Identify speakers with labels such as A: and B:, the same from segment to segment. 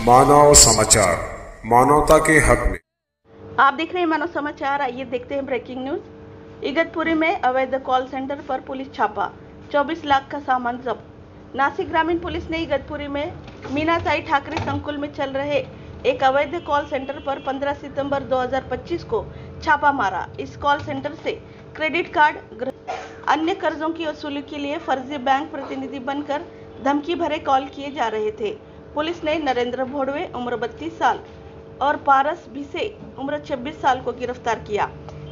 A: मानव समाचार, मानवता के हक में।
B: आप देख रहे हैं मानव समाचार। आइए देखते हैं ब्रेकिंग न्यूज। इगतपुरी में अवैध कॉल सेंटर पर पुलिस छापा, 24 लाख का सामान जब्त। नासिक ग्रामीण पुलिस ने इगतपुरी में मीनासाई ठाकरे संकुल में चल रहे एक अवैध कॉल सेंटर पर 15 सितंबर 2025 को छापा मारा। इस कॉल सेंटर से क्रेडिट कार्ड, अन्य कर्जों की वसूली के लिए फर्जी बैंक प्रतिनिधि बनकर धमकी भरे कॉल किए जा रहे थे। पुलिस ने नरेंद्र भोडवे उम्र 32 साल और पारस भिसे उम्र 26 साल को गिरफ्तार किया,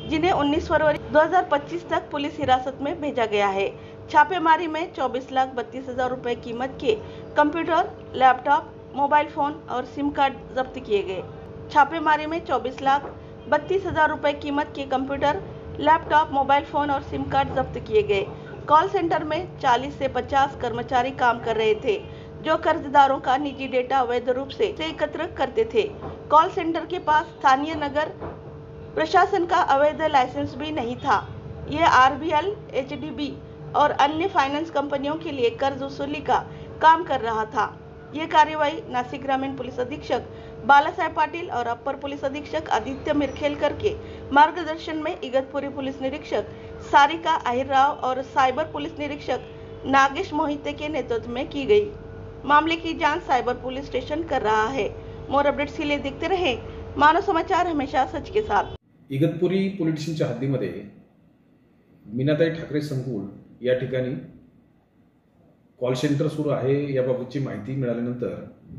B: जिन्हें 19 फरवरी 2025 तक पुलिस हिरासत में भेजा गया है। छापेमारी में 24,32,000 रुपए कीमत के कंप्यूटर, लैपटॉप, मोबाइल फोन और सिम कार्ड जब्त किए गए। छापेमारी में 24,32,000 रुपए कीमत के कंप्यूटर, लैपटॉप, मोबाइल फोन और सिम कार्ड जब्त किए गए। कॉल सेंटर में 40 से 50 कर्मचारी काम कर रहे थे, जो कर्जदारों का निजी डेटा अवैध रूप से एकत्र करते थे। कॉल सेंटर के पास स्थानीय नगर प्रशासन का अवैध लाइसेंस भी नहीं था। ये RBL, HDB और अन्य फाइनेंस कंपनियों के लिए कर्ज वसूली का काम कर रहा था। ये कार्यवाही नासिक ग्रामीण पुलिस अधीक्षक बालासाहेब पाटिल और अपर पुलिस अधीक्षक आदित्य मिरखेलकर के मार्गदर्शन में इगतपुरी पुलिस निरीक्षक सारिका आहिर राव और साइबर पुलिस निरीक्षक नागेश मोहिते के नेतृत्व में की गई। मामले की जांच साइबर पुलिस स्टेशन कर रहा है। मोर अपडेट्स के लिए देखते रहे मानव समाचार, हमेशा सच के साथ।
C: इगतपुरी पोलीस स्टेशनच्या हद्दीमध्ये मीनाताई ठाकरे संकुल या ठिकाणी कॉल सेंटर सुरू आहे याबाबतची माहिती मिळाल्यानंतर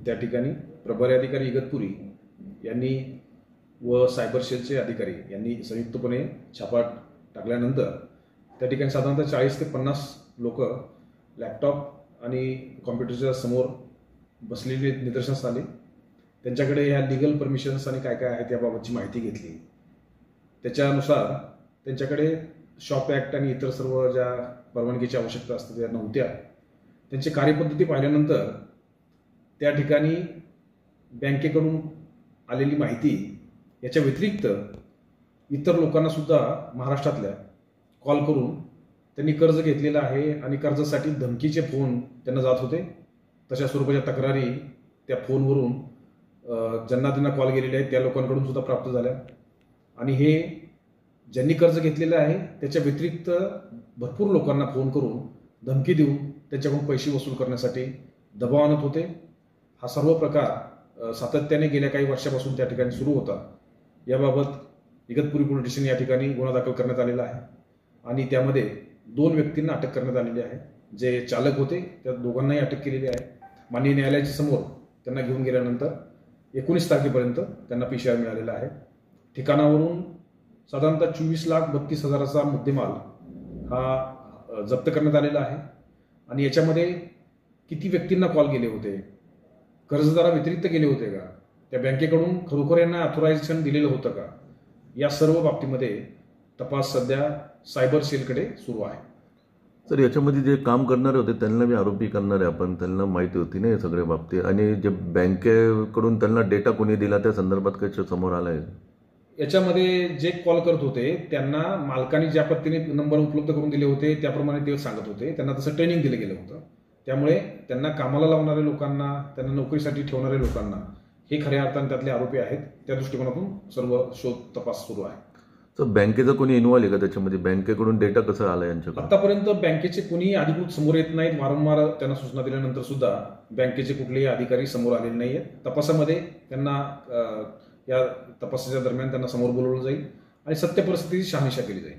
C: त्या ठिकाणी प्रभारी अधिकारी इगतपुरी यांनी व सायबर सेलचे अधिकारी यांनी संयुक्तपणे छापा टाकल्यानंतर त्या ठिकाणी साधारणतः 40 ते 50 लोक लॅपटॉप आणि कॉम्प्युटरच्या समोर बसलेले निदर्शनास आले। त्यांच्याकडे ह्या लीगल परमिशन्स आणि काय काय आहेत याबाबतची माहिती घेतली। त्याच्यानुसार त्यांच्याकडे शॉप ॲक्ट आणि इतर सर्व ज्या परवानगीची आवश्यकता असते त्या नव्हत्या। त्यांची कार्यपद्धती पाहिल्यानंतर त्या ठिकाणी बँकेकडून आलेली माहिती याच्या व्यतिरिक्त इतर लोकांना सुद्धा महाराष्ट्रातल्या कॉल करून त्यांनी कर्ज घेतलेलं आहे आणि कर्जासाठी धमकीचे फोन त्यांना जात होते। तशा स्वरूपाच्या तक्रारी त्या फोनवरून ज्यांना त्यांना कॉल गेलेले आहेत त्या लोकांकडून सुद्धा प्राप्त झाल्या आणि हे ज्यांनी कर्ज घेतलेलं आहे त्याच्या व्यतिरिक्त भरपूर लोकांना फोन करून धमकी देऊन त्यांच्याकडून पैसे वसूल करण्यासाठी दबाव आणत होते। हा सर्व प्रकार सातत्याने गेल्या काही वर्षापासून त्या ठिकाणी सुरू होता। याबाबत इगतपुरी पोलीस स्टेशन या ठिकाणी गुन्हा दाखल करण्यात आलेला आहे आणि त्यामध्ये 2 व्यक्तींना अटक करण्यात आलेली आहे। जे चालक होते त्या दोघांनाही अटक केलेली आहे। माननीय न्यायालयाच्या समोर त्यांना घेऊन गेल्यानंतर 19 तारखेपर्यंत त्यांना PCR मिळालेला आहे। ठिकाणावरून साधारणतः 24,32,000चा मुद्देमाल हा जप्त करण्यात आलेला आहे आणि याच्यामध्ये किती व्यक्तींना कॉल गेले होते, कर्जदारा व्यतिरिक्त गेले होते का, त्या बँकेकडून खरोखर यांना ऑथोरायझेशन दिलेलं होतं का, या सर्व बाबतीमध्ये तपास सध्या सायबर सेलकडे सुरू आहे।
D: सर, याच्यामध्ये जे काम करणारे होते त्यांना मी आरोपी करणारे आपण त्यांना माहिती होती ना हे सगळे बाबतीत, आणि जे बँकेकडून त्यांना डेटा कोणी दिला त्या संदर्भात काही समोर आलाय?
C: याच्यामध्ये जे कॉल करत होते त्यांना मालकाने ज्या पद्धतीने नंबर उपलब्ध करून दिले होते त्याप्रमाणे ते सांगत होते। त्यांना तसं ट्रेनिंग दिलं गेलं होतं। त्यामुळे त्यांना कामाला लावणाऱ्या लोकांना, त्यांना नोकरीसाठी ठेवणाऱ्या लोकांना हे खऱ्या अर्थाने त्यातले आरोपी आहेत। त्या दृष्टिकोनातून सर्व शोध तपास सुरू आहे।
D: तर बँकेचं कोणी इन्व्हॉल्व आहे का त्याच्यामध्ये? बँकेकडून डेटा कसा आला यांच्याकडे?
C: आतापर्यंत बँकेचे कोणी अधिकृत समोर येत नाहीत। वारंवार त्यांना सूचना दिल्यानंतर सुद्धा बँकेचे कुठलेही अधिकारी समोर आलेले नाहीयेत। तपासामध्ये त्यांना या तपासाच्या दरम्यान त्यांना समोर बोलवलं जाईल आणि सत्य परिस्थितीची शहानिशा केली जाईल।